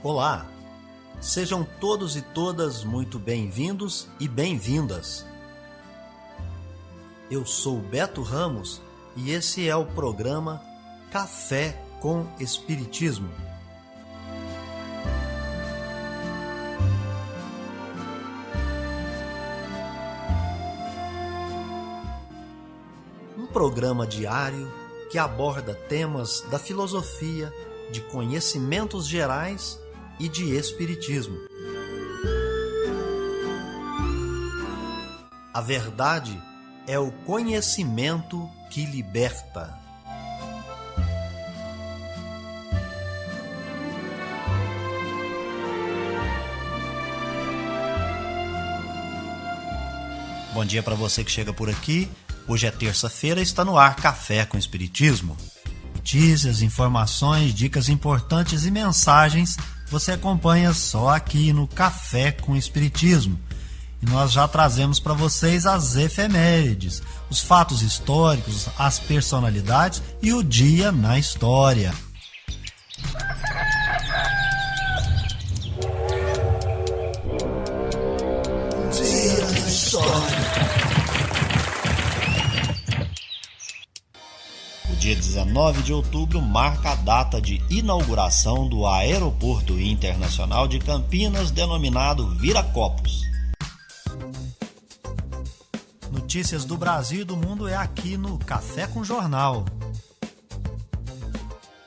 Olá, sejam todos e todas muito bem-vindos e bem-vindas. Eu sou Beto Ramos e esse é o programa Café com Espiritismo. Um programa diário que aborda temas da filosofia, de conhecimentos gerais e de espiritismo. A verdade é o conhecimento que liberta. Bom dia para você que chega por aqui. Hoje é terça-feira e está no ar Café com Espiritismo. Notícias, informações, dicas importantes e mensagens você acompanha só aqui no Café com Espiritismo. E nós já trazemos para vocês as efemérides, os fatos históricos, as personalidades e o dia na história. Dia na história. O dia 19 de outubro marca a data de inauguração do Aeroporto Internacional de Campinas, denominado Viracopos. Notícias do Brasil e do mundo é aqui no Café com Jornal.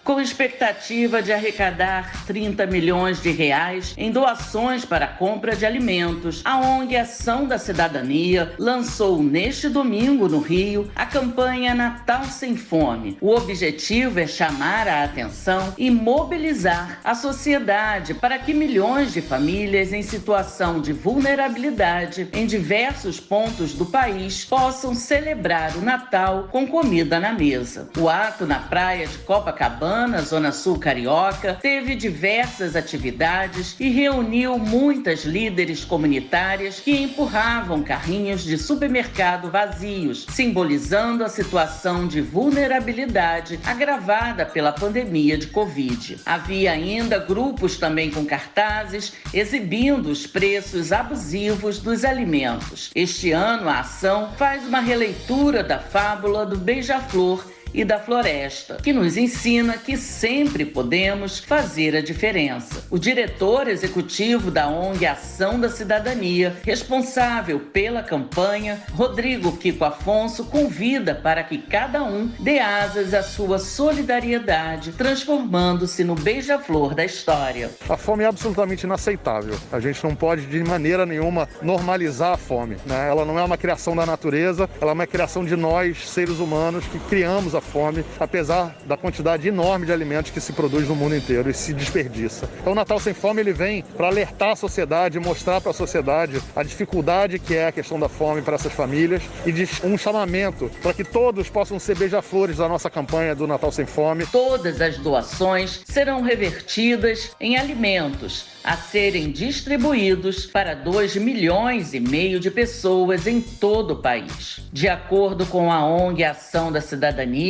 Com expectativa de arrecadar 30 milhões de reais em doações para a compra de alimentos, a ONG Ação da Cidadania lançou neste domingo no Rio a campanha Natal Sem Fome. O objetivo é chamar a atenção e mobilizar a sociedade para que milhões de famílias em situação de vulnerabilidade em diversos pontos do país possam celebrar o Natal com comida na mesa. O ato na praia de Copacabana, na Zona Sul Carioca, teve diversas atividades e reuniu muitas líderes comunitárias que empurravam carrinhos de supermercado vazios, simbolizando a situação de vulnerabilidade agravada pela pandemia de Covid. Havia ainda grupos também com cartazes exibindo os preços abusivos dos alimentos. Este ano, a ação faz uma releitura da fábula do beija-flor e da floresta, que nos ensina que sempre podemos fazer a diferença. O diretor executivo da ONG Ação da Cidadania, responsável pela campanha, Rodrigo Kiko Afonso, convida para que cada um dê asas à sua solidariedade, transformando-se no beija-flor da história. A fome é absolutamente inaceitável. A gente não pode de maneira nenhuma normalizar a fome, né? Ela não é uma criação da natureza, ela é uma criação de nós, seres humanos, que criamos a fome, apesar da quantidade enorme de alimentos que se produz no mundo inteiro e se desperdiça. Então o Natal Sem Fome ele vem para alertar a sociedade, mostrar para a sociedade a dificuldade que é a questão da fome para essas famílias e de um chamamento para que todos possam ser beija-flores da nossa campanha do Natal Sem Fome. Todas as doações serão revertidas em alimentos a serem distribuídos para 2,5 milhões de pessoas em todo o país. De acordo com a ONG Ação da Cidadania,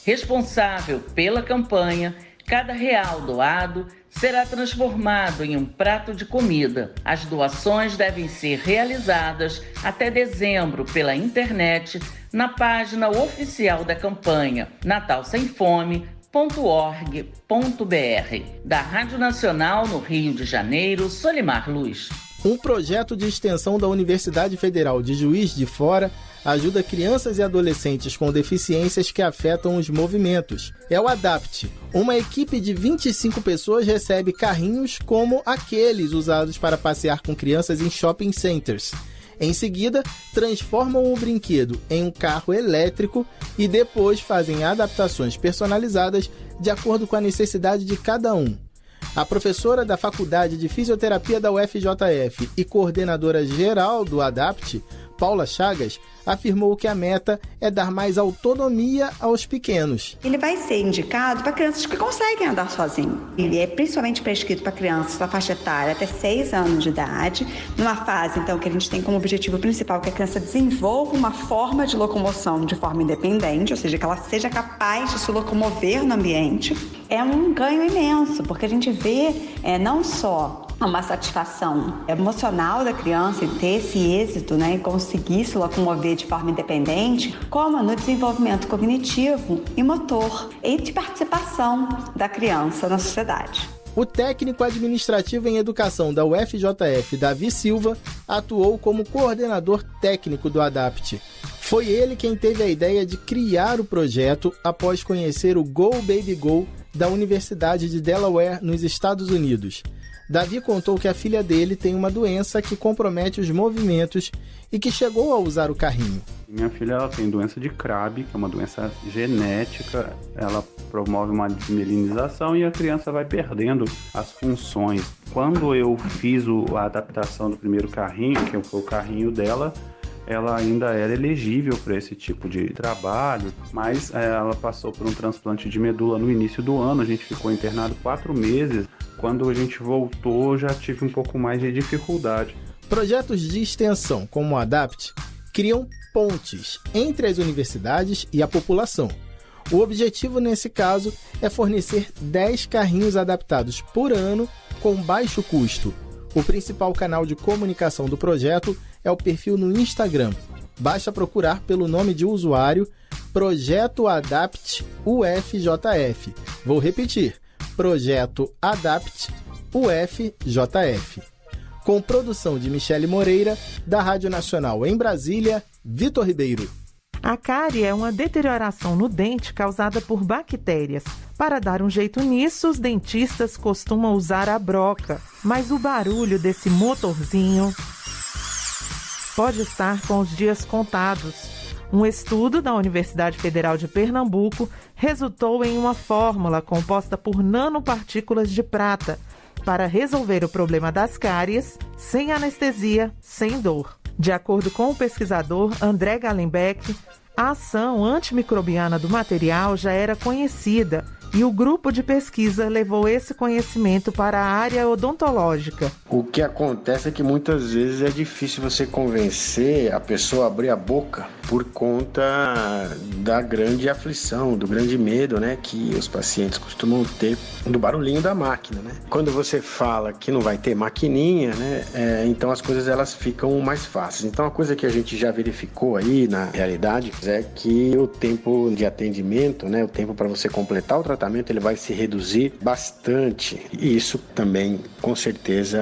responsável pela campanha, cada real doado será transformado em um prato de comida. As doações devem ser realizadas até dezembro pela internet na página oficial da campanha natalsemfome.org.br. Da Rádio Nacional no Rio de Janeiro, Solimar Luz. Um projeto de extensão da Universidade Federal de Juiz de Fora ajuda crianças e adolescentes com deficiências que afetam os movimentos. É o ADAPT. Uma equipe de 25 pessoas recebe carrinhos como aqueles usados para passear com crianças em shopping centers. Em seguida, transformam o brinquedo em um carro elétrico e depois fazem adaptações personalizadas de acordo com a necessidade de cada um. A professora da Faculdade de Fisioterapia da UFJF e coordenadora geral do ADAPT, Paula Chagas, afirmou que a meta é dar mais autonomia aos pequenos. Ele vai ser indicado para crianças que conseguem andar sozinhos. Ele é principalmente prescrito para crianças da faixa etária até 6 anos de idade, numa fase, então, que a gente tem como objetivo principal que a criança desenvolva uma forma de locomoção de forma independente, ou seja, que ela seja capaz de se locomover no ambiente. É um ganho imenso, porque a gente vê não só uma satisfação emocional da criança em ter esse êxito, e conseguir se locomover de forma independente, como no desenvolvimento cognitivo e motor e de participação da criança na sociedade. O técnico administrativo em educação da UFJF, Davi Silva, atuou como coordenador técnico do ADAPT. Foi ele quem teve a ideia de criar o projeto após conhecer o Go Baby Go da Universidade de Delaware, nos Estados Unidos. Davi contou que a filha dele tem uma doença que compromete os movimentos e que chegou a usar o carrinho. Minha filha ela tem doença de Krabbe, que é uma doença genética. Ela promove uma desmielinização e a criança vai perdendo as funções. Quando eu fiz a adaptação do primeiro carrinho, que foi o carrinho dela, ela ainda era elegível para esse tipo de trabalho, mas ela passou por um transplante de medula no início do ano. A gente ficou internado 4 meses. Quando a gente voltou, já tive um pouco mais de dificuldade. Projetos de extensão, como o ADAPT, criam pontes entre as universidades e a população. O objetivo, nesse caso, é fornecer 10 carrinhos adaptados por ano com baixo custo. O principal canal de comunicação do projeto é o perfil no Instagram. Basta procurar pelo nome de usuário Projeto ADAPT UFJF. Vou repetir, Projeto ADAPT UFJF. Com produção de Michele Moreira, da Rádio Nacional em Brasília, Vitor Ribeiro. A cárie é uma deterioração no dente causada por bactérias. Para dar um jeito nisso, os dentistas costumam usar a broca, mas o barulho desse motorzinho pode estar com os dias contados. Um estudo da Universidade Federal de Pernambuco resultou em uma fórmula composta por nanopartículas de prata para resolver o problema das cáries sem anestesia, sem dor. De acordo com o pesquisador André Gallenbeck, a ação antimicrobiana do material já era conhecida e o grupo de pesquisa levou esse conhecimento para a área odontológica. O que acontece é que muitas vezes é difícil você convencer a pessoa a abrir a boca por conta da grande aflição, do grande medo, que os pacientes costumam ter do barulhinho da máquina, Quando você fala que não vai ter maquininha, então as coisas elas ficam mais fáceis. Então a coisa que a gente já verificou aí na realidade é que o tempo de atendimento, o tempo para você completar o tratamento, ele vai se reduzir bastante. E isso também, com certeza,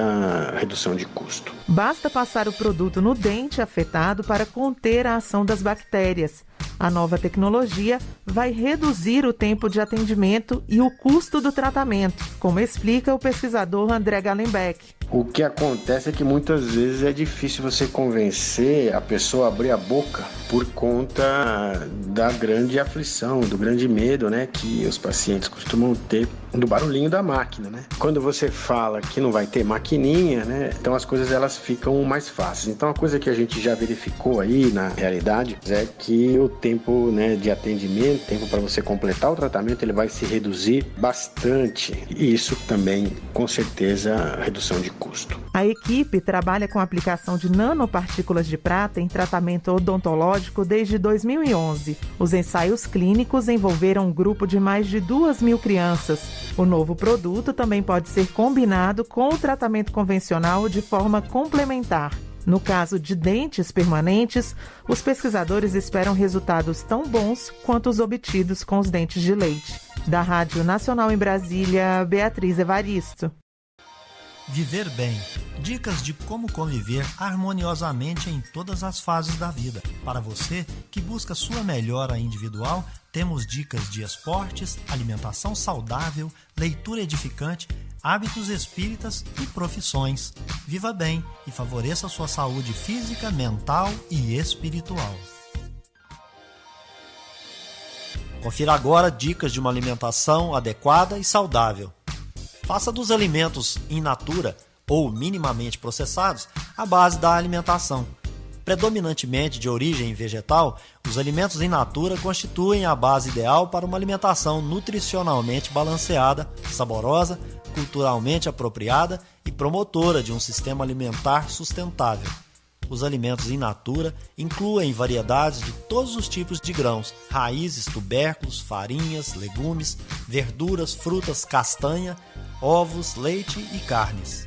redução de custo. Basta passar o produto no dente afetado para conter a ação das bactérias. A nova tecnologia vai reduzir o tempo de atendimento e o custo do tratamento, como explica o pesquisador André Gallenbeck. O que acontece é que muitas vezes é difícil você convencer a pessoa a abrir a boca por conta da grande aflição, do grande medo, que os pacientes costumam ter do barulhinho da máquina, Quando você fala que não vai ter maquininha, então as coisas elas ficam mais fáceis. Então a coisa que a gente já verificou aí na realidade é que o tempo de atendimento, tempo para você completar o tratamento, ele vai se reduzir bastante. E isso também, com certeza, redução de custo. A equipe trabalha com a aplicação de nanopartículas de prata em tratamento odontológico desde 2011. Os ensaios clínicos envolveram um grupo de mais de 2.000 crianças. O novo produto também pode ser combinado com o tratamento convencional de forma complementar. No caso de dentes permanentes, os pesquisadores esperam resultados tão bons quanto os obtidos com os dentes de leite. Da Rádio Nacional em Brasília, Beatriz Evaristo. Viver bem. Dicas de como conviver harmoniosamente em todas as fases da vida. Para você que busca sua melhora individual, temos dicas de esportes, alimentação saudável, leitura edificante, hábitos espíritas e profissões. Viva bem e favoreça sua saúde física, mental e espiritual. Confira agora dicas de uma alimentação adequada e saudável. Faça dos alimentos in natura ou minimamente processados a base da alimentação. predominantemente de origem vegetal, os alimentos in natura constituem a base ideal para uma alimentação nutricionalmente balanceada, saborosa, culturalmente apropriada e promotora de um sistema alimentar sustentável. Os alimentos in natura incluem variedades de todos os tipos de grãos, raízes, tubérculos, farinhas, legumes, verduras, frutas, castanha, ovos, leite e carnes.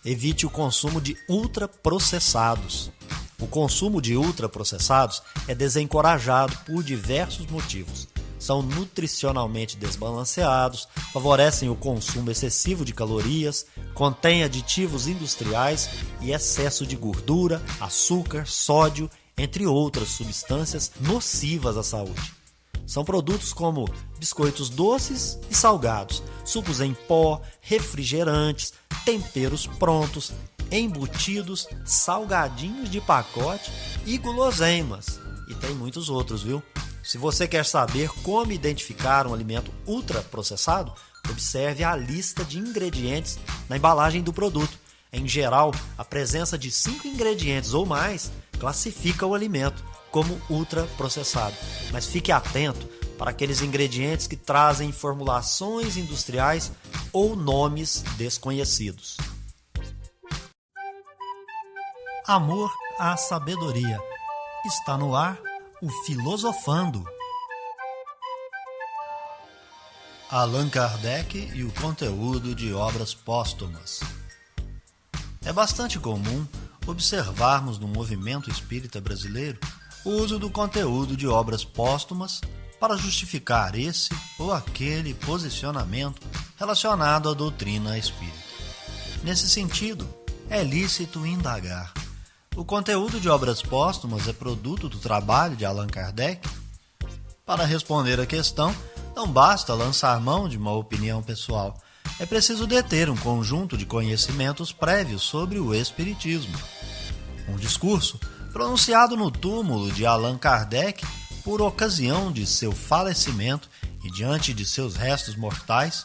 Evite o consumo de ultraprocessados. O consumo de ultraprocessados é desencorajado por diversos motivos. São nutricionalmente desbalanceados, favorecem o consumo excessivo de calorias, contêm aditivos industriais e excesso de gordura, açúcar, sódio, entre outras substâncias nocivas à saúde. São produtos como biscoitos doces e salgados, sucos em pó, refrigerantes, temperos prontos, embutidos, salgadinhos de pacote e guloseimas. E tem muitos outros, viu? Se você quer saber como identificar um alimento ultraprocessado, observe a lista de ingredientes na embalagem do produto. Em geral, a presença de 5 ingredientes ou mais classifica o alimento como ultraprocessado. Mas fique atento para aqueles ingredientes que trazem formulações industriais ou nomes desconhecidos. Amor à sabedoria. Está no ar o Filosofando. Allan Kardec e o conteúdo de obras póstumas. É bastante comum observarmos no movimento espírita brasileiro o uso do conteúdo de obras póstumas para justificar esse ou aquele posicionamento relacionado à doutrina espírita. Nesse sentido, é lícito indagar: o conteúdo de obras póstumas é produto do trabalho de Allan Kardec? Para responder à questão, não basta lançar mão de uma opinião pessoal. É preciso deter um conjunto de conhecimentos prévios sobre o Espiritismo. Um discurso pronunciado no túmulo de Allan Kardec por ocasião de seu falecimento e diante de seus restos mortais,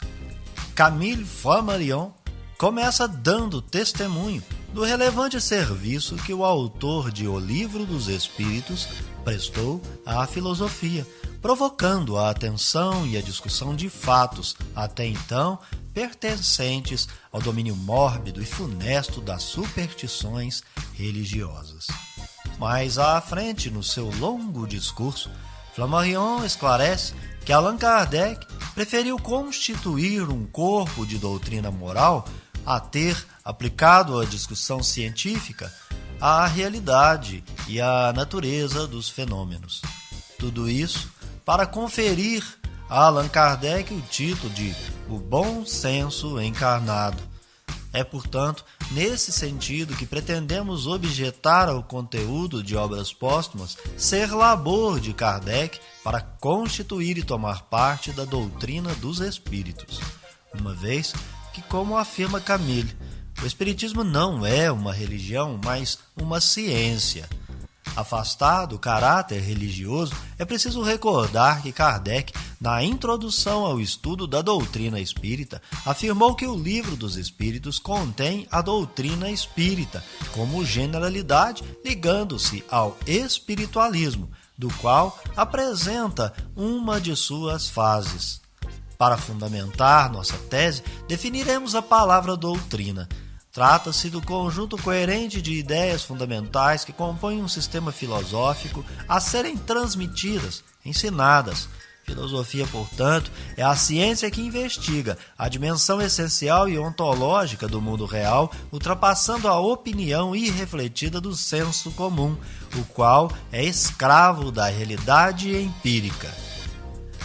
Camille Flammarion começa dando testemunho do relevante serviço que o autor de O Livro dos Espíritos prestou à filosofia, provocando a atenção e a discussão de fatos, até então pertencentes ao domínio mórbido e funesto das superstições religiosas. Mais à frente, no seu longo discurso, Flammarion esclarece que Allan Kardec preferiu constituir um corpo de doutrina moral a ter aplicado à discussão científica a realidade e a natureza dos fenômenos. Tudo isso para conferir a Allan Kardec o título de O Bom Senso Encarnado. É, portanto, nesse sentido que pretendemos objetar ao conteúdo de obras póstumas ser labor de Kardec para constituir e tomar parte da doutrina dos espíritos, uma vez que, como afirma Camille, o Espiritismo não é uma religião, mas uma ciência. Afastado do caráter religioso, é preciso recordar que Kardec, na introdução ao estudo da doutrina espírita, afirmou que o Livro dos Espíritos contém a doutrina espírita, como generalidade, ligando-se ao espiritualismo, do qual apresenta uma de suas fases. Para fundamentar nossa tese, definiremos a palavra doutrina. Trata-se do conjunto coerente de ideias fundamentais que compõem um sistema filosófico a serem transmitidas, ensinadas. Filosofia, portanto, é a ciência que investiga a dimensão essencial e ontológica do mundo real, ultrapassando a opinião irrefletida do senso comum, o qual é escravo da realidade empírica.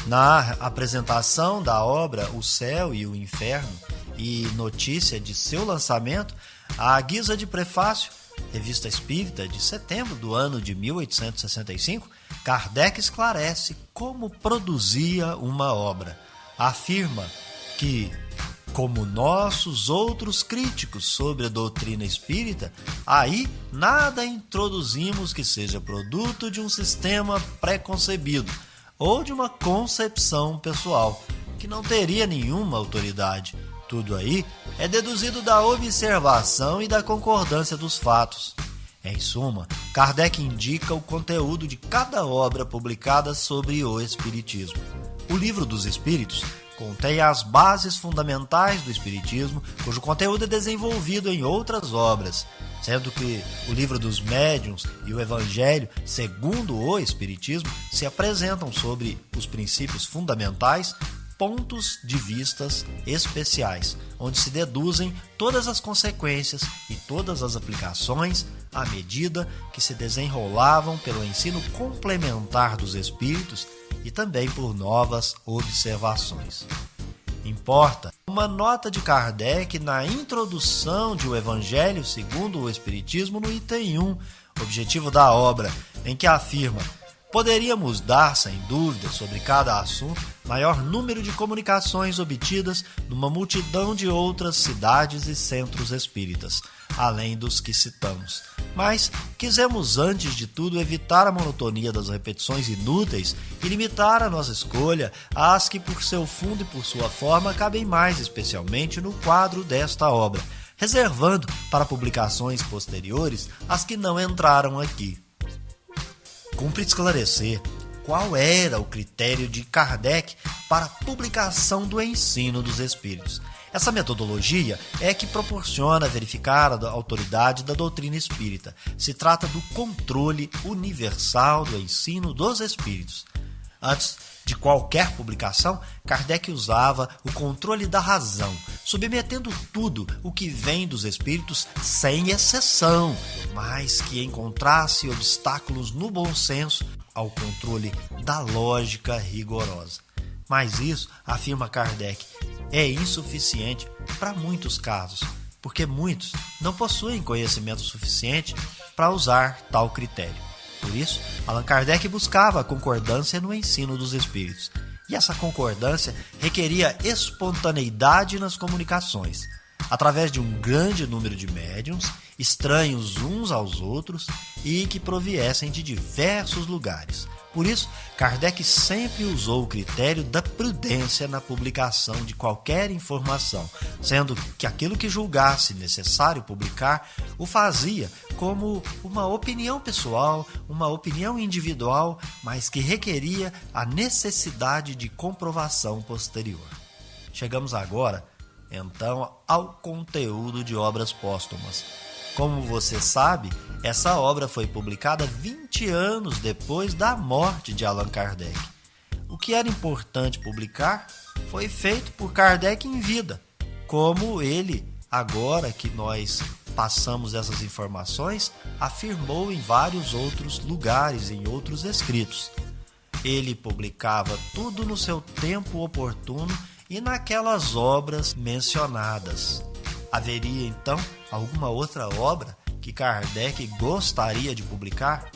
Na apresentação da obra O Céu e o Inferno e notícia de seu lançamento, à guisa de prefácio, Revista Espírita de setembro do ano de 1865, Kardec esclarece como produzia uma obra. Afirma que, como nossos outros críticos sobre a doutrina espírita, aí nada introduzimos que seja produto de um sistema pré-concebido ou de uma concepção pessoal, que não teria nenhuma autoridade. Tudo aí é deduzido da observação e da concordância dos fatos. Em suma, Kardec indica o conteúdo de cada obra publicada sobre o Espiritismo. O Livro dos Espíritos contém as bases fundamentais do Espiritismo, cujo conteúdo é desenvolvido em outras obras, sendo que o Livro dos Médiuns e o Evangelho, segundo o Espiritismo, se apresentam sobre os princípios fundamentais, pontos de vistas especiais, onde se deduzem todas as consequências e todas as aplicações à medida que se desenrolavam pelo ensino complementar dos espíritos e também por novas observações. Importa uma nota de Kardec na introdução de O Evangelho segundo o Espiritismo no item 1, objetivo da obra, em que afirma: poderíamos dar, sem dúvida, sobre cada assunto, maior número de comunicações obtidas numa multidão de outras cidades e centros espíritas, além dos que citamos. Mas quisemos, antes de tudo, evitar a monotonia das repetições inúteis e limitar a nossa escolha às que, por seu fundo e por sua forma, cabem mais especialmente no quadro desta obra, reservando para publicações posteriores as que não entraram aqui. Cumpre esclarecer qual era o critério de Kardec para a publicação do ensino dos espíritos. Essa metodologia é que proporciona verificar a autoridade da doutrina espírita. Se trata do controle universal do ensino dos espíritos. Antes de qualquer publicação, Kardec usava o controle da razão, submetendo tudo o que vem dos espíritos sem exceção, mas que encontrasse obstáculos no bom senso ao controle da lógica rigorosa. Mas isso, afirma Kardec, é insuficiente para muitos casos, porque muitos não possuem conhecimento suficiente para usar tal critério. Por isso, Allan Kardec buscava a concordância no ensino dos espíritos, e essa concordância requeria espontaneidade nas comunicações, através de um grande número de médiuns, estranhos uns aos outros e que proviessem de diversos lugares. Por isso, Kardec sempre usou o critério da prudência na publicação de qualquer informação, sendo que aquilo que julgasse necessário publicar o fazia como uma opinião pessoal, uma opinião individual, mas que requeria a necessidade de comprovação posterior. Chegamos agora, então, ao conteúdo de Obras Póstumas. Como você sabe, essa obra foi publicada 20 anos depois da morte de Allan Kardec. O que era importante publicar foi feito por Kardec em vida, como ele, agora que nós passamos essas informações, afirmou em vários outros lugares, em outros escritos. Ele publicava tudo no seu tempo oportuno e naquelas obras mencionadas. Haveria, então, alguma outra obra que Kardec gostaria de publicar?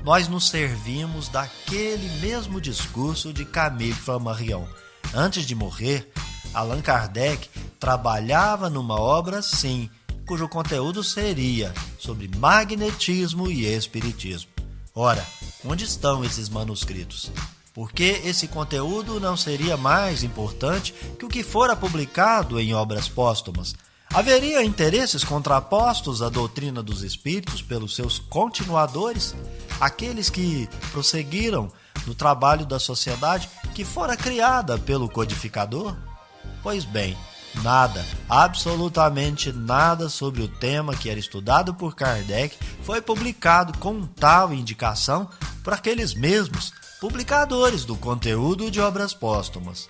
Nós nos servimos daquele mesmo discurso de Camille Flammarion. Antes de morrer, Allan Kardec trabalhava numa obra, sim, cujo conteúdo seria sobre magnetismo e espiritismo. Ora, onde estão esses manuscritos? Por que esse conteúdo não seria mais importante que o que fora publicado em obras póstumas? Haveria interesses contrapostos à doutrina dos espíritos pelos seus continuadores, aqueles que prosseguiram no trabalho da sociedade que fora criada pelo codificador? Pois bem, nada, absolutamente nada sobre o tema que era estudado por Kardec foi publicado com tal indicação por aqueles mesmos publicadores do conteúdo de obras póstumas.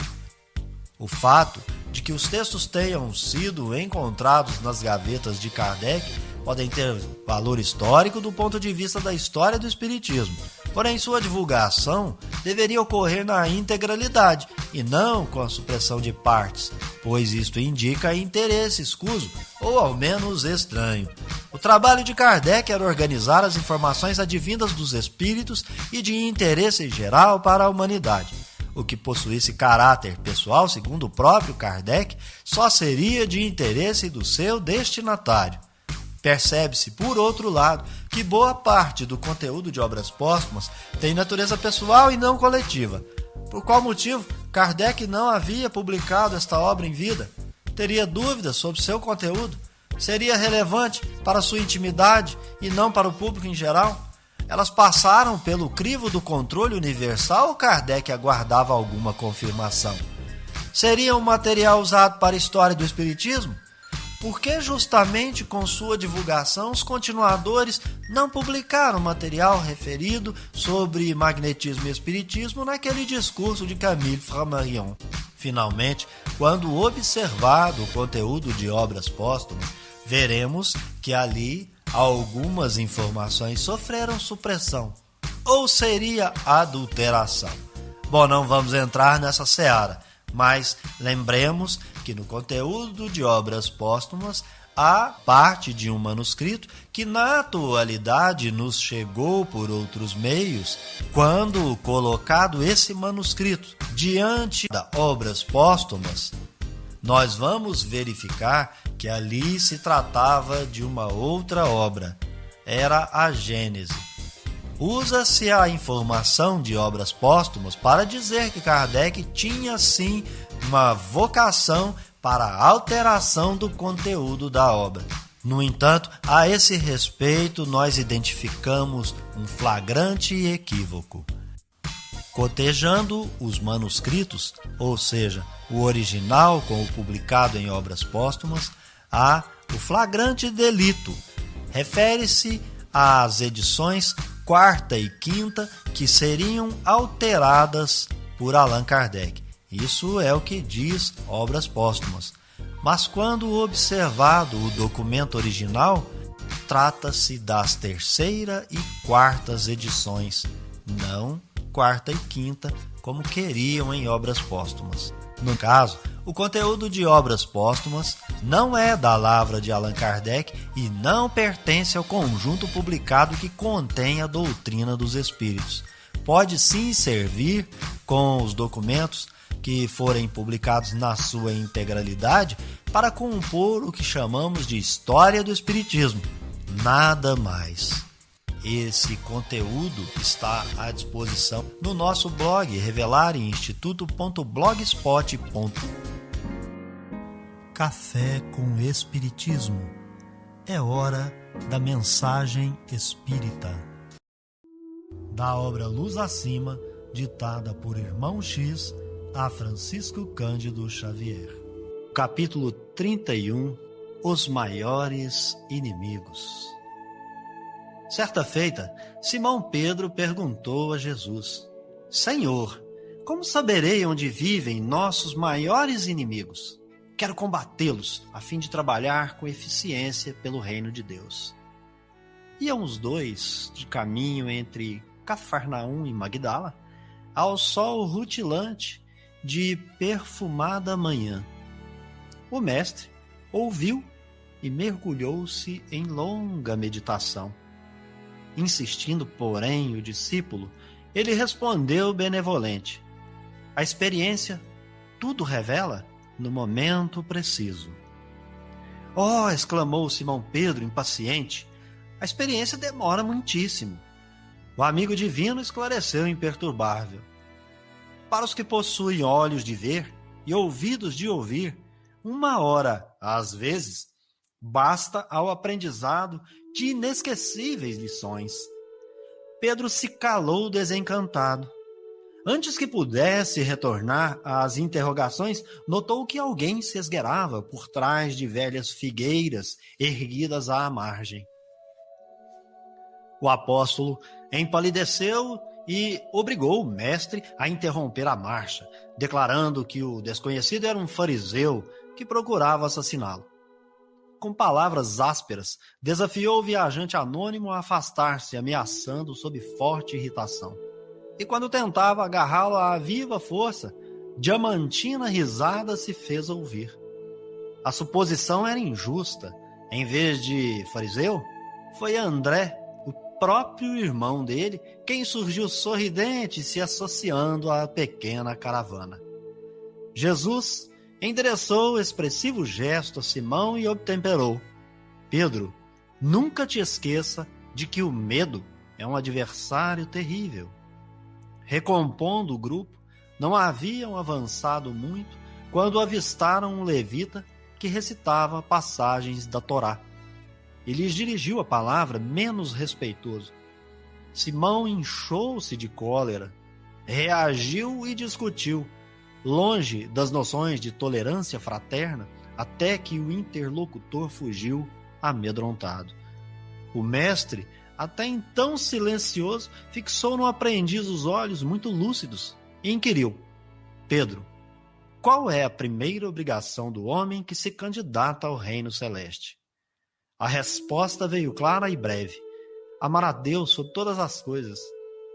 O fato de que os textos tenham sido encontrados nas gavetas de Kardec podem ter valor histórico do ponto de vista da história do Espiritismo, porém sua divulgação deveria ocorrer na integralidade e não com a supressão de partes, pois isto indica interesse escuso ou ao menos estranho. O trabalho de Kardec era organizar as informações advindas dos espíritos e de interesse geral para a humanidade. O que possuísse caráter pessoal, segundo o próprio Kardec, só seria de interesse do seu destinatário. Percebe-se, por outro lado, que boa parte do conteúdo de obras póstumas tem natureza pessoal e não coletiva. Por qual motivo Kardec não havia publicado esta obra em vida? Teria dúvidas sobre seu conteúdo? Seria relevante para sua intimidade e não para o público em geral? Elas passaram pelo crivo do controle universal ou Kardec aguardava alguma confirmação? Seria um material usado para a história do Espiritismo? Por que justamente com sua divulgação os continuadores não publicaram material referido sobre magnetismo e espiritismo naquele discurso de Camille Flammarion? Finalmente, quando observado o conteúdo de Obras Póstumas, veremos que ali algumas informações sofreram supressão, ou seria adulteração. Bom, não vamos entrar nessa seara, mas lembremos que no conteúdo de Obras Póstumas há parte de um manuscrito que na atualidade nos chegou por outros meios. Quando colocado esse manuscrito diante das Obras Póstumas, nós vamos verificar que ali se tratava de uma outra obra, era a Gênese. Usa-se a informação de Obras Póstumas para dizer que Kardec tinha sim uma vocação para a alteração do conteúdo da obra. No entanto, a esse respeito nós identificamos um flagrante equívoco. Cotejando os manuscritos, ou seja, o original com o publicado em Obras Póstumas, há o flagrante delito. Refere-se às edições 4ª e 5ª que seriam alteradas por Allan Kardec. Isso é o que diz Obras Póstumas. Mas quando observado o documento original, trata-se das 3ª e 4ª edições, não 4ª e 5ª, como queriam em Obras Póstumas. No caso, o conteúdo de Obras Póstumas não é da lavra de Allan Kardec e não pertence ao conjunto publicado que contém a doutrina dos espíritos. Pode sim servir com os documentos que forem publicados na sua integralidade para compor o que chamamos de história do espiritismo. Nada mais. Esse conteúdo está à disposição no nosso blog revelarinstituto.blogspot.com. Café com Espiritismo. É hora da mensagem espírita. Da obra Luz Acima, ditada por Irmão X a Francisco Cândido Xavier. Capítulo 31. Os maiores inimigos. Certa feita, Simão Pedro perguntou a Jesus: Senhor, como saberei onde vivem nossos maiores inimigos? Quero combatê-los, a fim de trabalhar com eficiência pelo reino de Deus. Iam os dois de caminho entre Cafarnaum e Magdala, ao sol rutilante de perfumada manhã. O mestre ouviu e mergulhou-se em longa meditação. Insistindo, porém, o discípulo, ele respondeu benevolente: a experiência tudo revela no momento preciso. Oh! Exclamou Simão Pedro, impaciente, a experiência demora muitíssimo. O amigo divino esclareceu imperturbável: para os que possuem olhos de ver e ouvidos de ouvir, 1 hora, às vezes, basta ao aprendizado de inesquecíveis lições. Pedro se calou desencantado. Antes que pudesse retornar às interrogações, notou que alguém se esgueirava por trás de velhas figueiras erguidas à margem. O apóstolo empalideceu e obrigou o mestre a interromper a marcha, declarando que o desconhecido era um fariseu que procurava assassiná-lo. Com palavras ásperas, desafiou o viajante anônimo a afastar-se, ameaçando sob forte irritação. E quando tentava agarrá-lo à viva força, diamantina risada se fez ouvir. A suposição era injusta. Em vez de fariseu, foi André, o próprio irmão dele, quem surgiu sorridente, se associando à pequena caravana. Jesus endereçou expressivo gesto a Simão e obtemperou: Pedro, nunca te esqueça de que o medo é um adversário terrível. Recompondo o grupo, não haviam avançado muito quando avistaram um levita que recitava passagens da Torá. E lhes dirigiu a palavra menos respeitoso. Simão inchou-se de cólera, reagiu e discutiu, longe das noções de tolerância fraterna, até que o interlocutor fugiu amedrontado. O mestre, até então silencioso, fixou no aprendiz os olhos muito lúcidos e inquiriu: Pedro, qual é a primeira obrigação do homem que se candidata ao reino celeste? A resposta veio clara e breve: amar a Deus sobre todas as coisas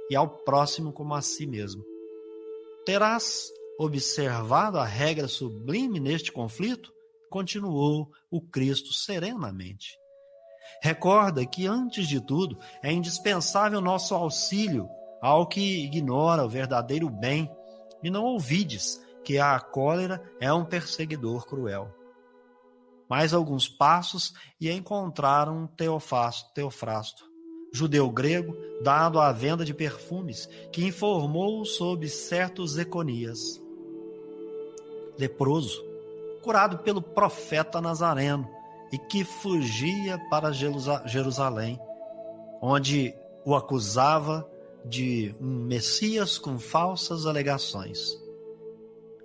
e ao próximo como a si mesmo. Terás observado a regra sublime neste conflito? Continuou o Cristo serenamente. Recorda que, antes de tudo, é indispensável nosso auxílio ao que ignora o verdadeiro bem, e não ouvides que a cólera é um perseguidor cruel. Mais alguns passos e encontraram Teofrasto, judeu grego, dado à venda de perfumes, que informou sobre certo Zeconias, leproso, curado pelo profeta Nazareno, e que fugia para Jerusalém, onde o acusava de um Messias com falsas alegações.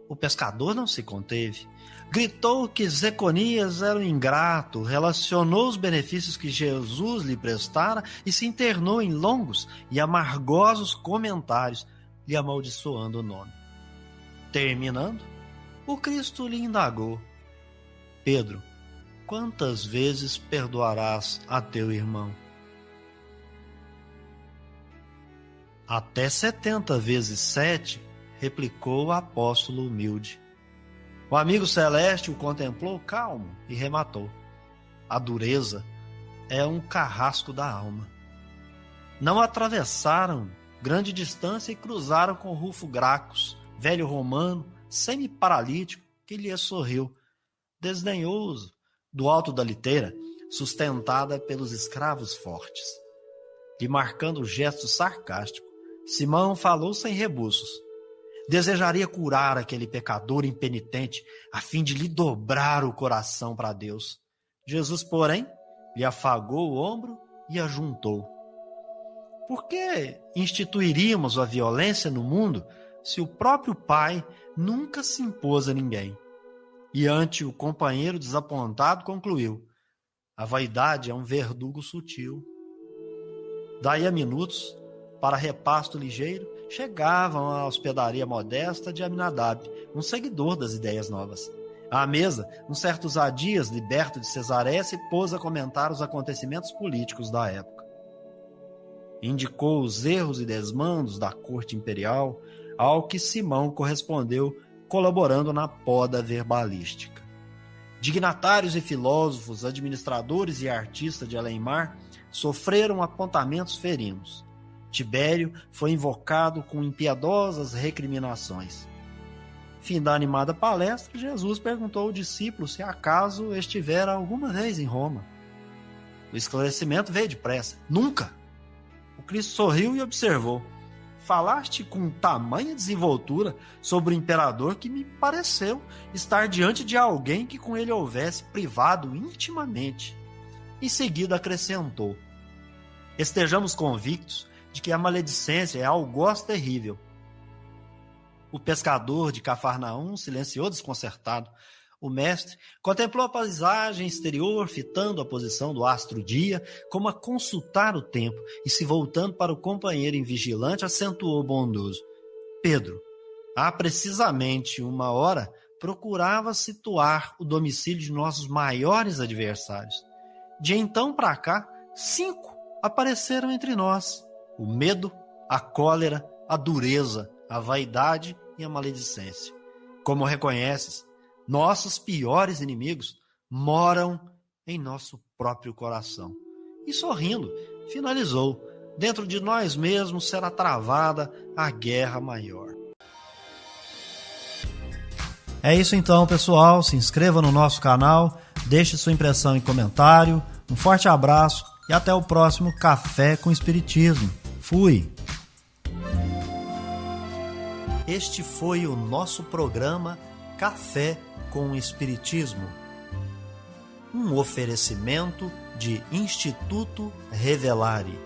O pescador não se conteve. Gritou que Zeconias era um ingrato, relacionou os benefícios que Jesus lhe prestara e se internou em longos e amargosos comentários, lhe amaldiçoando o nome. Terminando, o Cristo lhe indagou: Pedro, quantas vezes perdoarás a teu irmão? Até 70 vezes 7, replicou o apóstolo humilde. O amigo celeste o contemplou calmo e rematou: a dureza é um carrasco da alma. Não atravessaram grande distância e cruzaram com Rufo Gracchus, velho romano, semi-paralítico, que lhe sorriu, desdenhoso, do alto da liteira, sustentada pelos escravos fortes. Lhe marcando o gesto sarcástico, Simão falou sem rebuços. Desejaria curar aquele pecador impenitente a fim de lhe dobrar o coração para Deus. Jesus, porém, lhe afagou o ombro e ajuntou. Por que instituiríamos a violência no mundo se o próprio Pai nunca se impôs a ninguém? E ante o companheiro desapontado concluiu: a vaidade é um verdugo sutil. Daí a minutos, para repasto ligeiro, chegavam à hospedaria modesta de Aminadab, um seguidor das ideias novas. À mesa, um certo Zadias, liberto de Cesareia, se pôs a comentar os acontecimentos políticos da época. Indicou os erros e desmandos da corte imperial, ao que Simão correspondeu, colaborando na poda verbalística. Dignatários e filósofos, administradores e artistas de além-mar sofreram apontamentos ferinos. Tibério foi invocado com impiedosas recriminações. Fim da animada palestra, Jesus perguntou ao discípulo se acaso estivera alguma vez em Roma. O esclarecimento veio depressa: nunca! O Cristo sorriu e observou: falaste com tamanha desenvoltura sobre o imperador que me pareceu estar diante de alguém que com ele houvesse privado intimamente. Em seguida acrescentou: estejamos convictos de que a maledicência é algoz terrível. O pescador de Cafarnaum silenciou desconcertado. O mestre contemplou a paisagem exterior, fitando a posição do astro-dia, como a consultar o tempo, e se voltando para o companheiro invigilante, acentuou bondoso: Pedro, há precisamente 1 hora, procurava situar o domicílio de nossos maiores adversários. De então para cá, 5 apareceram entre nós: o medo, a cólera, a dureza, a vaidade e a maledicência. Como reconheces, nossos piores inimigos moram em nosso próprio coração. E sorrindo, finalizou: dentro de nós mesmos será travada a guerra maior. É isso então, pessoal. Se inscreva no nosso canal, deixe sua impressão em comentário. Um forte abraço e até o próximo Café com Espiritismo. Fui! Este foi o nosso programa Café com Espiritismo. um oferecimento de Instituto Revelare.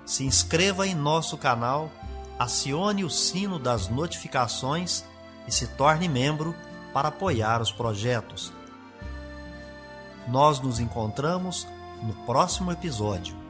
Se inscreva em nosso canal, acione o sino das notificações e se torne membro para apoiar os projetos. Nós nos encontramos no próximo episódio.